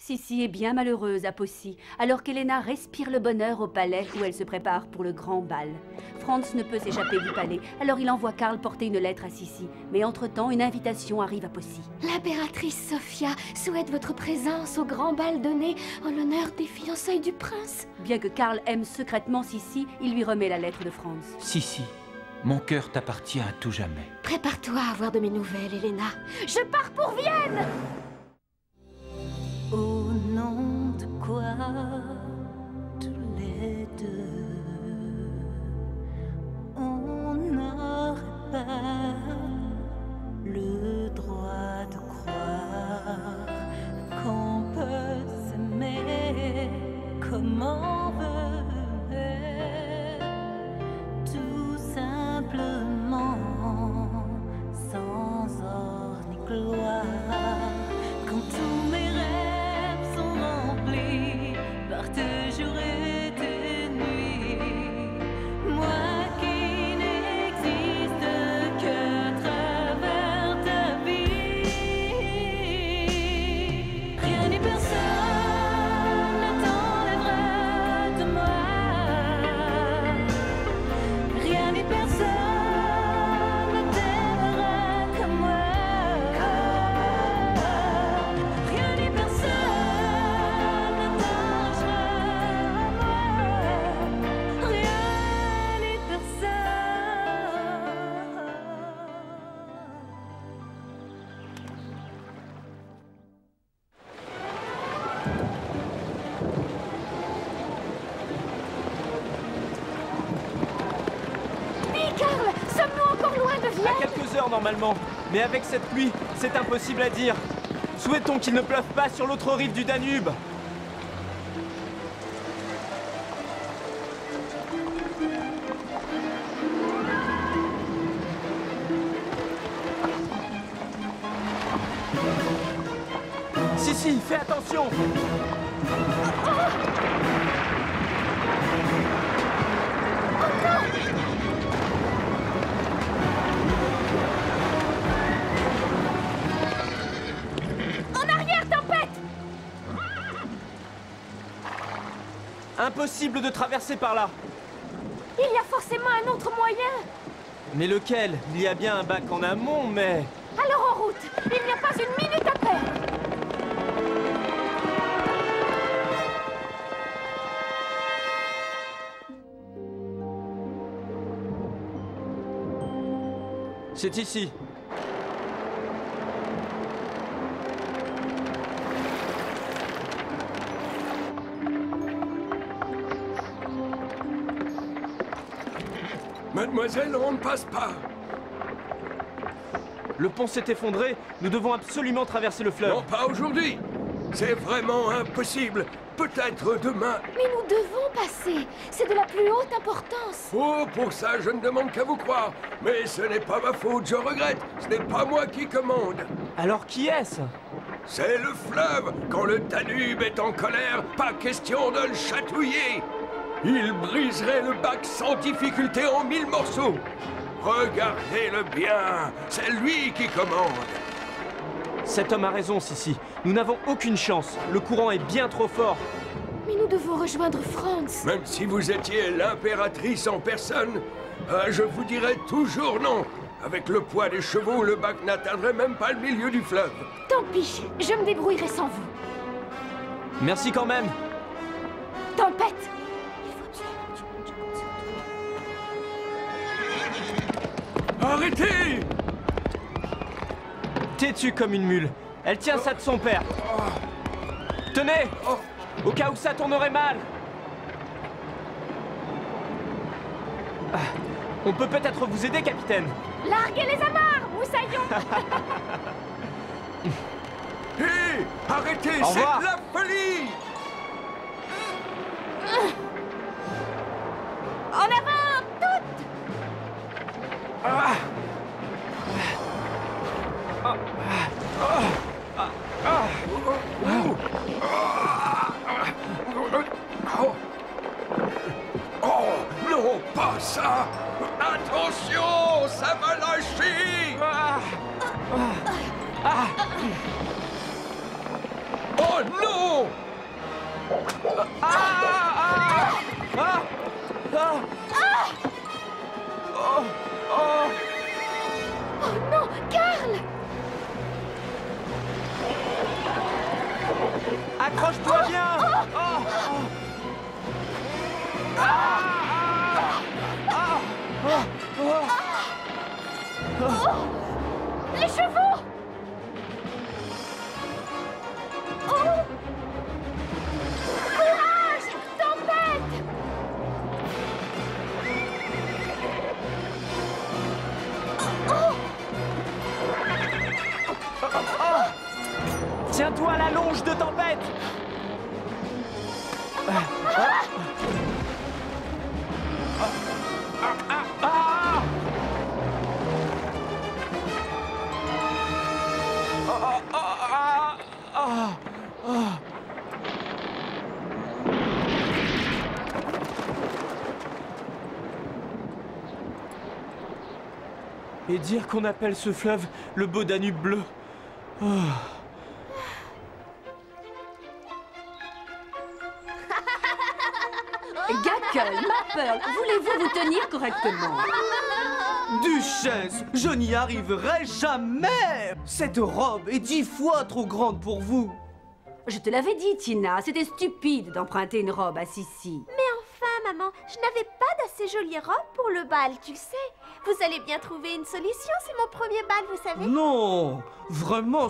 Sissi est bien malheureuse à Poissy, alors qu'Helena respire le bonheur au palais où elle se prépare pour le grand bal. Franz ne peut s'échapper du palais, alors il envoie Karl porter une lettre à Sissi. Mais entre-temps, une invitation arrive à Poissy. L'impératrice Sophia souhaite votre présence au grand bal donné en l'honneur des fiançailles du prince. Bien que Karl aime secrètement Sissi, il lui remet la lettre de Franz. Sissi, mon cœur t'appartient à tout jamais. Prépare-toi à avoir de mes nouvelles, Helena. Je pars pour Vienne! Au nom de quoi tous les deux on n'aurait pas le droit de croire qu'on peut s'aimer comme on veut, tout simplement sans or ni gloire. Quand tous mes rêves sont remplis par tes jours et tes nuits, moi qui n'existe qu'à travers ta vie, rien ni personne ne t'enlèvera de moi, rien ni personne ne t'aimera comme moi. À quelques heures normalement, mais avec cette pluie, c'est impossible à dire. Souhaitons qu'il ne pleuve pas sur l'autre rive du Danube. Si, fais attention! Impossible de traverser par là. Il y a forcément un autre moyen. Mais lequel? Il y a bien un bac en amont, mais... Alors en route. Il n'y a pas une minute à perdre. C'est ici. Mademoiselle, on ne passe pas. Le pont s'est effondré, nous devons absolument traverser le fleuve. Non, pas aujourd'hui. C'est vraiment impossible. Peut-être demain. Mais nous devons passer. C'est de la plus haute importance. Oh, pour ça, je ne demande qu'à vous croire. Mais ce n'est pas ma faute, je regrette. Ce n'est pas moi qui commande. Alors qui est-ce? C'est le fleuve. Quand le Danube est en colère, pas question de le chatouiller. Il briserait le bac sans difficulté en 1000 morceaux. Regardez-le bien, c'est lui qui commande. Cet homme a raison, Sissi. Nous n'avons aucune chance. Le courant est bien trop fort. Mais nous devons rejoindre Franz. Même si vous étiez l'impératrice en personne, je vous dirais toujours non. Avec le poids des chevaux, le bac n'atteindrait même pas le milieu du fleuve. Tant pis, je me débrouillerai sans vous. Merci quand même. Tempête! Arrêtez! Têtue comme une mule. Elle tient ça de son père. Tenez! Au cas où ça tournerait mal. On peut peut-être vous aider, capitaine. Larguez les amarres, moussaillons! Hé! Arrêtez, Au c'est revoir. de la folie! En avant, toutes! Oh, non, pas ça! Attention, ça va lâcher! Oh non! Oh non, Karl! Accroche-toi bien. Les chevaux! Oh! Courage! Tempête! Tiens-toi à la longe de tempête. Et dire qu'on appelle ce fleuve le beau Danube bleu. Gackle, ma Pearl, voulez-vous vous tenir correctement? Duchesse, je n'y arriverai jamais! Cette robe est 10 fois trop grande pour vous. Je te l'avais dit, Tina, c'était stupide d'emprunter une robe à Sissi. Enfin, maman, je n'avais pas d'assez jolie robe pour le bal, tu sais. Vous allez bien trouver une solution, c'est mon premier bal, vous savez. Non, vraiment,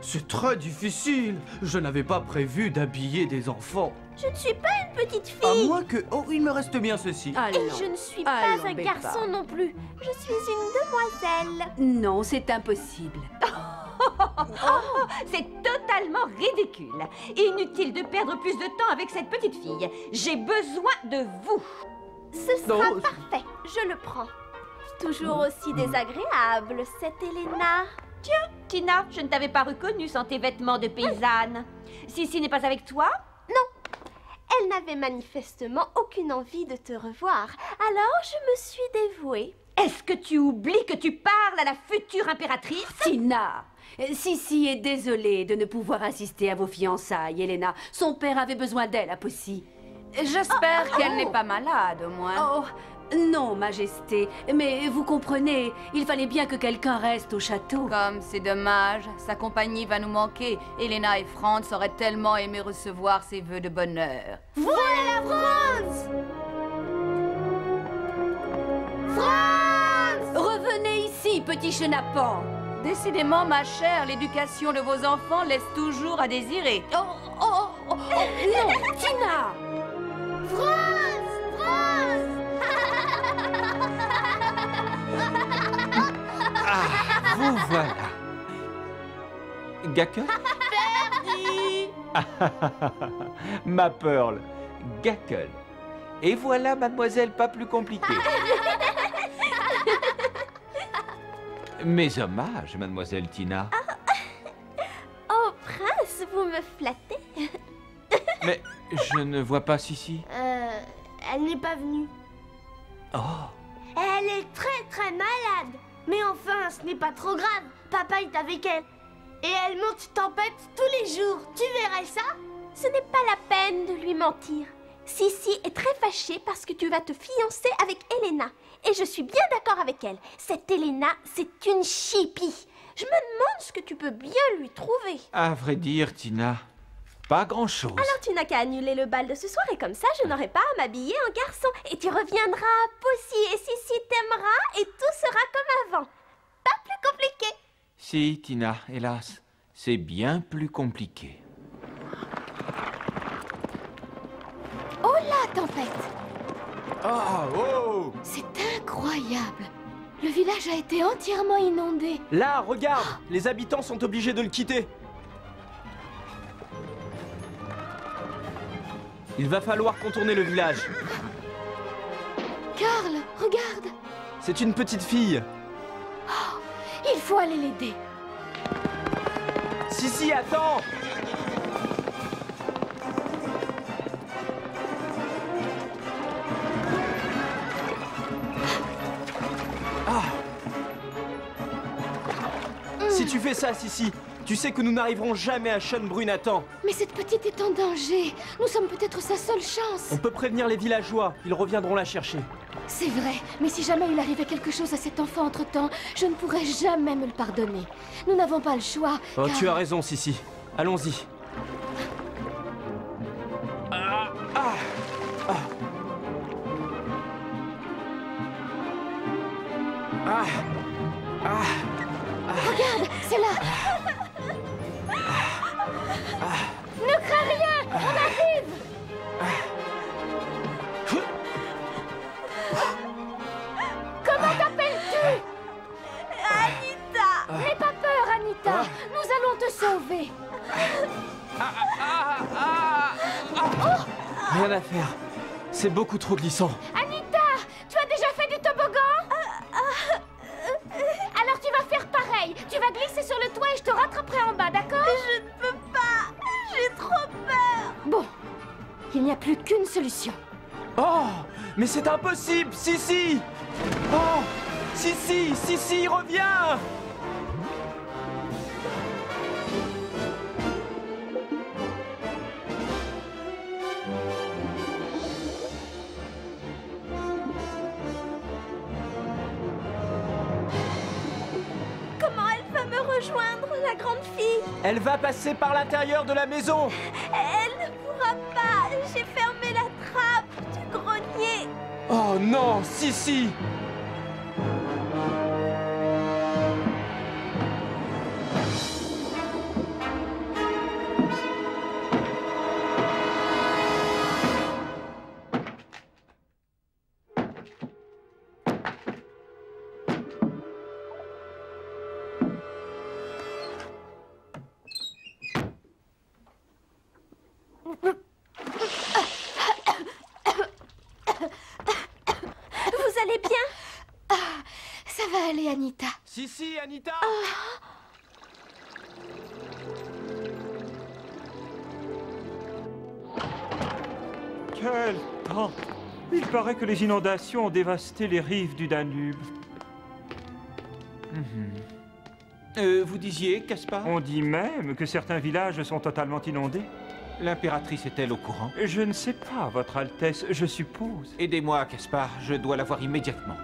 c'est très difficile. Je n'avais pas prévu d'habiller des enfants. Je ne suis pas une petite À fille. moins que... Oh, il me reste bien ceci. Et Allons. je ne suis pas Allons, un Beppa. garçon non plus. Je suis une demoiselle. Non, c'est impossible. C'est totalement ridicule. Inutile de perdre plus de temps avec cette petite fille. J'ai besoin de vous. Ce sera Non, parfait, je le prends. Toujours aussi désagréable, cette Elena. Tiens, Tina, je ne t'avais pas reconnue sans tes vêtements de paysanne. Sissi n'est pas avec toi? Elle n'avait manifestement aucune envie de te revoir. Alors je me suis dévouée. Est-ce que tu oublies que tu parles à la future impératrice? Tina, Sissi est désolée de ne pouvoir assister à vos fiançailles, Elena. Son père avait besoin d'elle à Poissy. J'espère qu'elle n'est pas malade, au moins. Oh, non, Majesté, mais vous comprenez, il fallait bien que quelqu'un reste au château. Comme c'est dommage, sa compagnie va nous manquer. Elena et Franz auraient tellement aimé recevoir ses vœux de bonheur. Voilà France! France! Revenez ici, petit chenapan. Décidément, ma chère, l'éducation de vos enfants laisse toujours à désirer. Oh, non, Tina! France! France! Ah, vous voilà. Gackle? Ma Pearl, Gackle. Et voilà, mademoiselle, pas plus compliquée. Mes hommages, mademoiselle Tina. Oh, prince, vous me flattez. Mais je ne vois pas Sissi. Elle n'est pas venue. Oh, Elle est très malade. Mais enfin, ce n'est pas trop grave. Papa est avec elle. Et elle monte tempête tous les jours. Tu verrais ça? Ce n'est pas la peine de lui mentir. Sissi est très fâchée parce que tu vas te fiancer avec Elena. Et je suis bien d'accord avec elle. Cette Elena, c'est une chipie. Je me demande ce que tu peux bien lui trouver. à vrai dire, Tina, pas grand-chose. Alors tu n'as qu'à annuler le bal de ce soir et comme ça je n'aurai pas à m'habiller en garçon. Et tu reviendras à Poissy et Sissi t'aimera et tout sera comme avant. Pas plus compliqué. Si, Tina, hélas, c'est bien plus compliqué. Oh là, tempête! Ah, oh! C'est incroyable! Le village a été entièrement inondé. Là, regarde! Les habitants sont obligés de le quitter. Il va falloir contourner le village. Karl, regarde! C'est une petite fille. Il faut aller l'aider. Sissi, attends! Si tu fais ça, Sissi, Tu sais que nous n'arriverons jamais à Schönbrunn à temps. Mais cette petite est en danger. Nous sommes peut-être sa seule chance. On peut prévenir les villageois. Ils reviendront la chercher. C'est vrai, mais si jamais il arrivait quelque chose à cet enfant entre-temps, je ne pourrais jamais me le pardonner. Nous n'avons pas le choix. Oh, car- tu as raison, Sissi. Allons-y. Regarde, c'est là. Ne crains rien, on arrive. Comment t'appelles-tu? Anita. N'aie pas peur, Anita. Nous allons te sauver. Rien à faire. C'est beaucoup trop glissant. Anita, tu as déjà fait du toboggan? Alors tu vas faire pareil. Tu vas glisser sur le toit et je te rattraperai en bas, d'accord? Je ne peux pas. J'ai trop peur. Bon, il n'y a plus qu'une solution. Oh, mais c'est impossible, Sissi. Oh, Sissi, reviens. Comment elle va me rejoindre, la grande fille? Elle va passer par l'intérieur de la maison. Elle ne pourra pas. J'ai fermé la trappe du grenier. Oh non, Sissi. Vous allez bien? Ça va aller, Anita. Sissi, Anita. Quel temps! Il paraît que les inondations ont dévasté les rives du Danube. Vous disiez, Caspar? On dit même que certains villages sont totalement inondés. L'impératrice est-elle au courant? Je ne sais pas, Votre Altesse, je suppose. Aidez-moi, Caspar, je dois la voir immédiatement.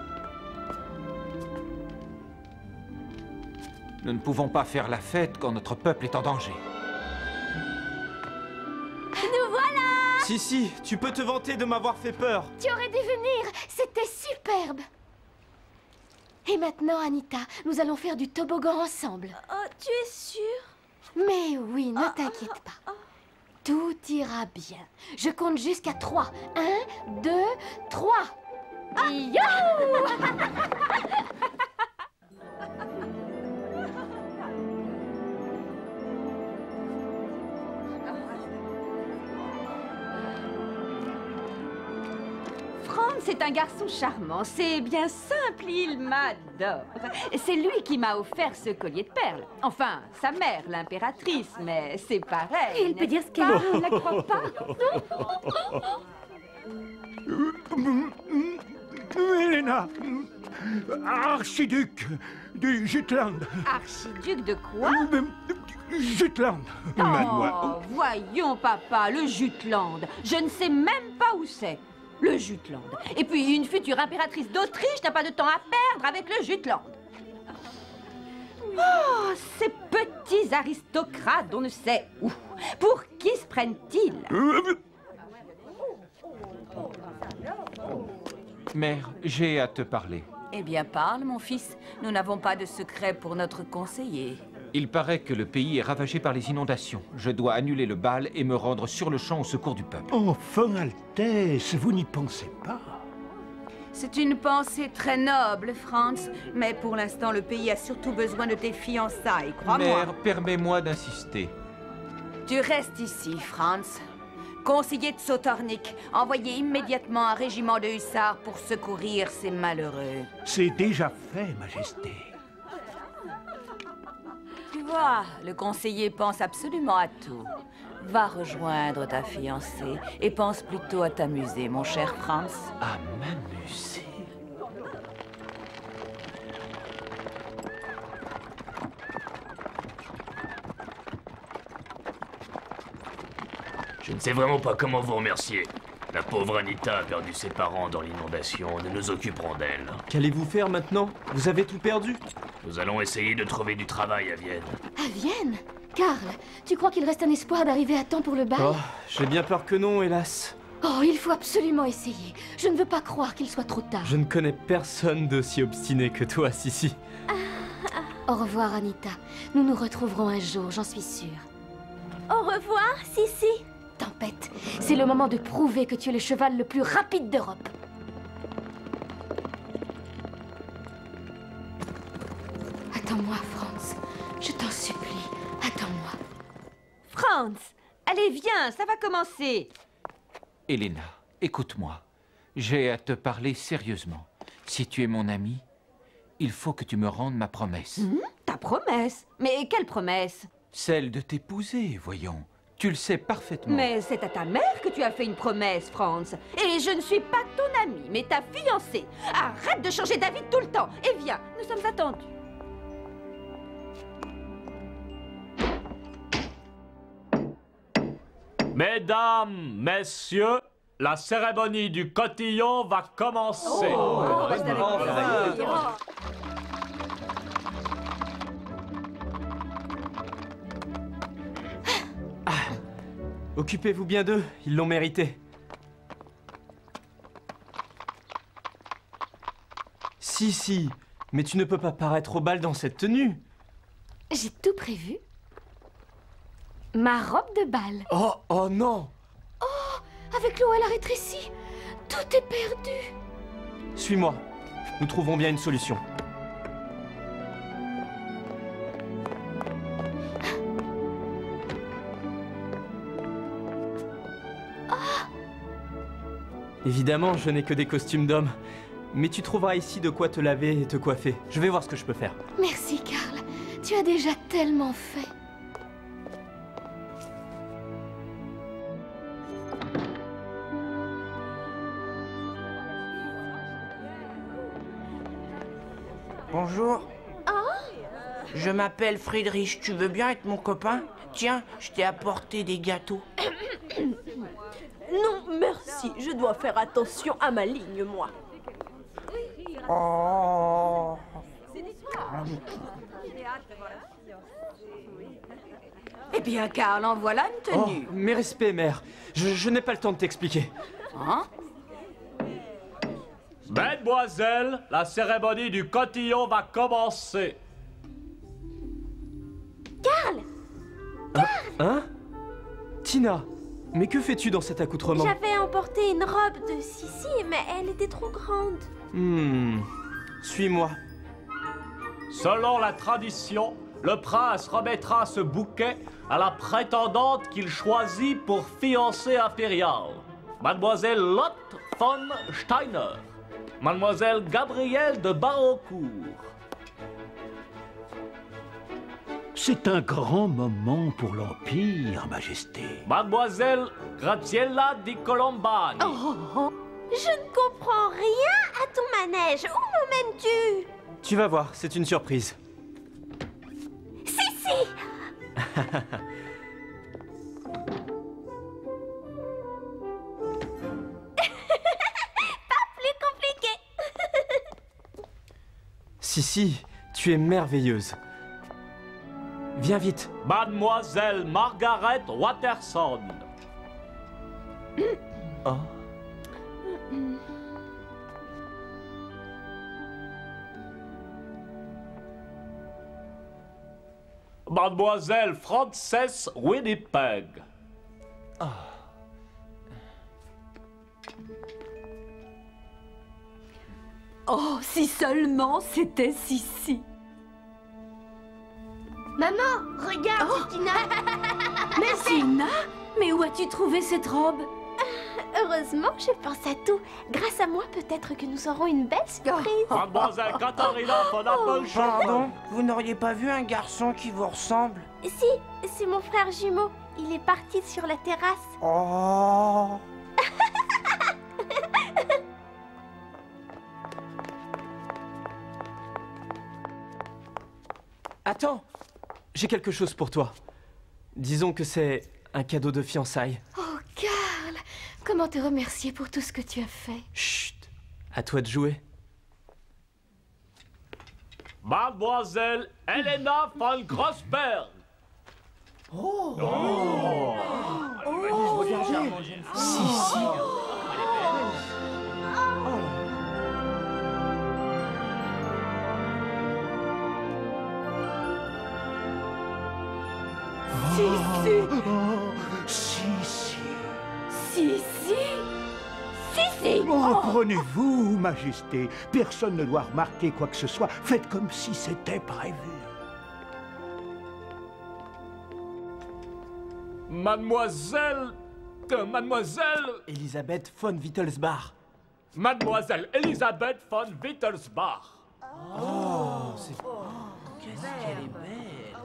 Nous ne pouvons pas faire la fête quand notre peuple est en danger. Nous voilà! Sissi, tu peux te vanter de m'avoir fait peur. Tu aurais dû venir. C'était superbe. Et maintenant, Anita, nous allons faire du toboggan ensemble. Oh, tu es sûre? Mais oui, ne t'inquiète pas. Tout ira bien. Je compte jusqu'à 3. 1, 2, 3. Yo! Franz est un garçon charmant, c'est bien simple, il m'adore. C'est lui qui m'a offert ce collier de perles. Enfin, sa mère, l'impératrice, mais c'est pareil. Elle peut dire ce qu'elle veut, on ne la croit pas. Helena, archiduc du Jutland. Archiduc de quoi? Jutland, Oh, voyons, papa, le Jutland. Je ne sais même pas où c'est. Le Jutland. Et puis, une future impératrice d'Autriche n'a pas de temps à perdre avec le Jutland. Oh, ces petits aristocrates on ne sait où. Pour qui se prennent-ils? Mère, j'ai à te parler. Eh bien, parle, mon fils. Nous n'avons pas de secret pour notre conseiller. Il paraît que le pays est ravagé par les inondations. Je dois annuler le bal et me rendre sur le champ au secours du peuple. Enfin, Altesse, vous n'y pensez pas? C'est une pensée très noble, Franz. Mais pour l'instant, le pays a surtout besoin de tes fiançailles, crois-moi. Mère, permets-moi d'insister. Tu restes ici, Franz. Conseiller de Sautornik, envoyez immédiatement un régiment de hussards pour secourir ces malheureux. C'est déjà fait, Majesté. Tu vois, le conseiller pense absolument à tout. Va rejoindre ta fiancée et pense plutôt à t'amuser, mon cher Franz. À m'amuser. Je ne sais vraiment pas comment vous remercier. La pauvre Anita a perdu ses parents dans l'inondation. Nous nous occuperons d'elle. Qu'allez-vous faire maintenant? Vous avez tout perdu? Nous allons essayer de trouver du travail à Vienne. À Vienne? Karl, tu crois qu'il reste un espoir d'arriver à temps pour le bal? Oh, j'ai bien peur que non, hélas. Oh, il faut absolument essayer. Je ne veux pas croire qu'il soit trop tard. Je ne connais personne d'aussi obstiné que toi, Sissi. Au revoir, Anita. Nous nous retrouverons un jour, j'en suis sûre. Au revoir, Sissi. Tempête, c'est le moment de prouver que tu es le cheval le plus rapide d'Europe. Attends-moi, Franz. Je t'en supplie, attends-moi. Franz, allez, viens, ça va commencer. Elena, écoute-moi. J'ai à te parler sérieusement. Si tu es mon amie, il faut que tu me rendes ma promesse. Ta promesse? Mais quelle promesse? Celle de t'épouser, voyons. Tu le sais parfaitement. Mais c'est à ta mère que tu as fait une promesse, Franz. Et je ne suis pas ton amie, mais ta fiancée. Arrête de changer d'avis tout le temps. Et viens, nous sommes attendus. Mesdames, messieurs, la cérémonie du cotillon va commencer. Occupez-vous bien d'eux, ils l'ont mérité. Si, mais tu ne peux pas paraître au bal dans cette tenue. J'ai tout prévu. Ma robe de bal. Oh non! Oh, avec l'eau, elle a rétréci. Tout est perdu. Suis-moi, nous trouverons bien une solution. Évidemment, je n'ai que des costumes d'homme. Mais tu trouveras ici de quoi te laver et te coiffer. Je vais voir ce que je peux faire. Merci, Karl. Tu as déjà tellement fait. Bonjour. Je m'appelle Friedrich. Tu veux bien être mon copain? Tiens, je t'ai apporté des gâteaux. Non, merci. Je dois faire attention à ma ligne, moi. Oh. Eh bien, Karl, en voilà une tenue. Oh, mes respects, mère. Je n'ai pas le temps de t'expliquer. Hein? Mesdemoiselles, la cérémonie du cotillon va commencer. Karl! Hein? Tina, mais que fais-tu dans cet accoutrement? J'avais emporté une robe de Sissi, mais elle était trop grande. Suis-moi. Selon la tradition, le prince remettra ce bouquet à la prétendante qu'il choisit pour fiancée impériale. Mademoiselle Lotte von Steiner. Mademoiselle Gabrielle de Barocourt. C'est un grand moment pour l'Empire, Majesté. Mademoiselle Graziella di Colombani. Je ne comprends rien à ton manège. Où m'emmènes-tu? Tu vas voir, c'est une surprise. Sissi! Pas plus compliqué. Sissi, tu es merveilleuse. Viens vite. Mademoiselle Margaret Watterson. Oh. Mademoiselle Frances Winnipeg. Oh, si seulement c'était Sissi. Maman, regarde, Tina. Mais Tina, mais où as-tu trouvé cette robe? Heureusement, je pense à tout. Grâce à moi, peut-être que nous aurons une belle surprise. Mademoiselle Katharina von Appelschön. Pardon, vous n'auriez pas vu un garçon qui vous ressemble? Si, c'est mon frère jumeau. Il est parti sur la terrasse. Oh. Attends, j'ai quelque chose pour toi. Disons que c'est un cadeau de fiançailles. Oh, Comment te remercier pour tout ce que tu as fait? Chut. À toi de jouer. Mademoiselle Helena von Grossberg. Oh. Oh. Si. Si. Reprenez-vous, Majesté. Personne ne doit remarquer quoi que ce soit. Faites comme si c'était prévu. Mademoiselle... Elisabeth von Wittelsbach. Mademoiselle Elisabeth von Wittelsbach. C'est... Qu'est-ce qu'elle est belle.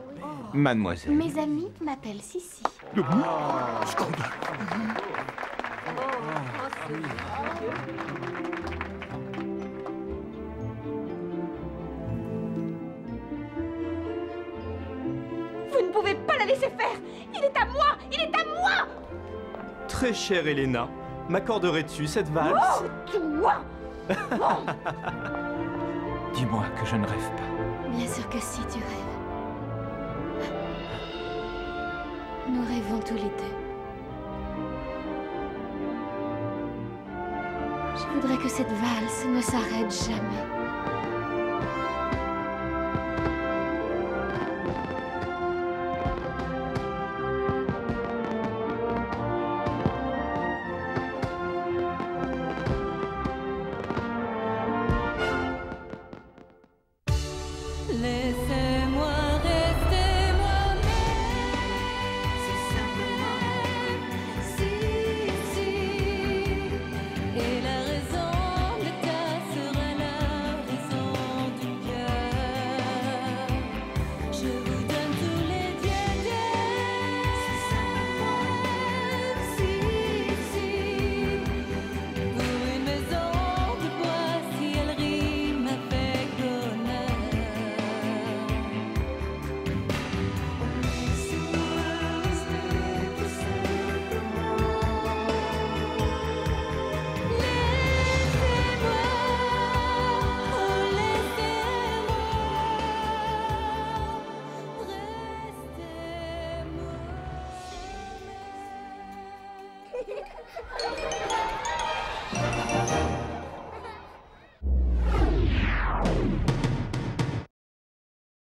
Mademoiselle. Mes amis m'appellent Sissi. Scandale. Vous ne pouvez pas la laisser faire. Il est à moi. Il est à moi. Très chère Helena, m'accorderais-tu cette valse? Oh, toi. Dis-moi que je ne rêve pas. Bien sûr que si, tu rêves. Nous rêvons tous les deux. Je voudrais que cette valse ne s'arrête jamais. Laissez-moi rester moi-même. C'est simplement si. Et la raison de ta sera la raison du cœur. Je vous donne tous les dieux. C'est simplement si. Pour une maison de bois, si elle rime avec honneur. Restez-moi.